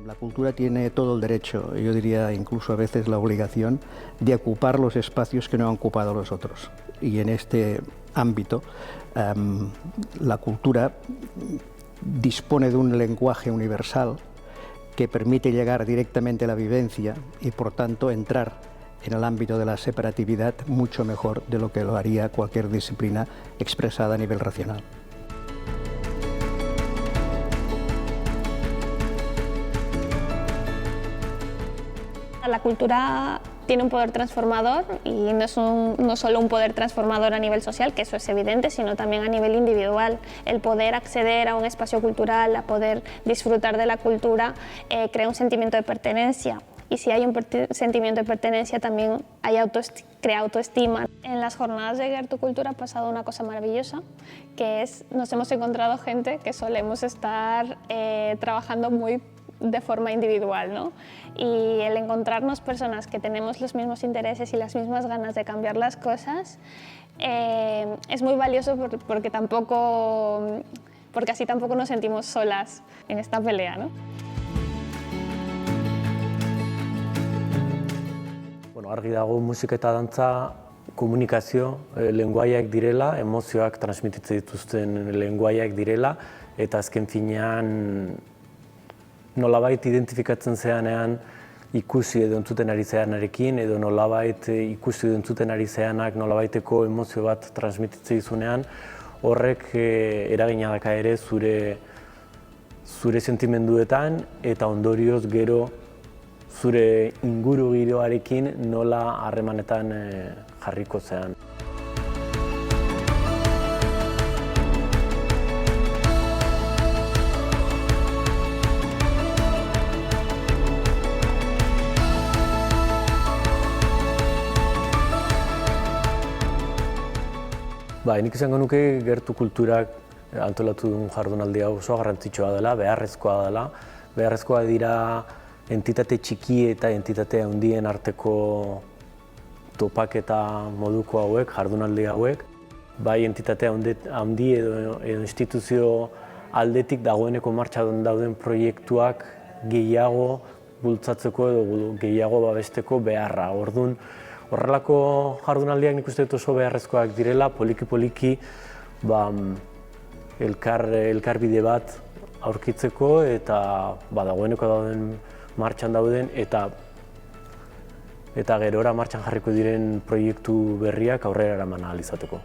La cultura tiene todo el derecho, yo diría incluso a veces la obligación, de ocupar los espacios que no han ocupado los otros. Y en este ámbito, la cultura dispone de un lenguaje universal que permite llegar directamente a la vivencia y, por tanto, entrar en el ámbito de la separatividad mucho mejor de lo que lo haría cualquier disciplina expresada a nivel racional. La cultura tiene un poder transformador y no solo un poder transformador a nivel social, que eso es evidente, sino también a nivel individual. El poder acceder a un espacio cultural, a poder disfrutar de la cultura, crea un sentimiento de pertenencia. Y si hay un sentimiento de pertenencia, también crea autoestima. En las jornadas de Guiar tu Cultura ha pasado una cosa maravillosa, que es nos hemos encontrado gente que solemos estar trabajando muy de forma individual, ¿no? Y el encontrarnos personas que tenemos los mismos intereses y las mismas ganas de cambiar las cosas es muy valioso porque así tampoco nos sentimos solas en esta pelea, ¿no? Bueno, argi dago musika eta dantza komunikazio lengoaiak direla, emozioak transmititzen dituzten lengoaiak direla, eta azken finean nolabait identifikatzen zeanean ikusi edo entzuten ari zeanarekin, edo nolabait ikusi edo entzuten ari zeanak nolabaiteko emozio bat transmititzen dizunean, horrek eragina daka ere zure sentimenduetan eta ondorioz gero zure inguru giroarekin nola harremanetan jarriko zean. Nik izango nuke Gertu Kulturak antolatu duen jardunaldi hau oso garrantzitsua dela, beharrezkoa dira entitate txiki eta entitate handien arteko topaketa moduko hauek, jardunaldi hauek. Bai entitate handi edo instituzio aldetik dagoeneko martxan dauden proiektuak gehiago bultzatzeko edo gehiago babesteko beharra. Orduan, horrelako jardunaldiak nik uste dut oso beharrezkoak direla, poliki-poliki elkarbide bat aurkitzeko eta dagoeneko dauden martxan dauden eta gerora martxan jarriko diren proiektu berriak aurrera eraman ahal izateko.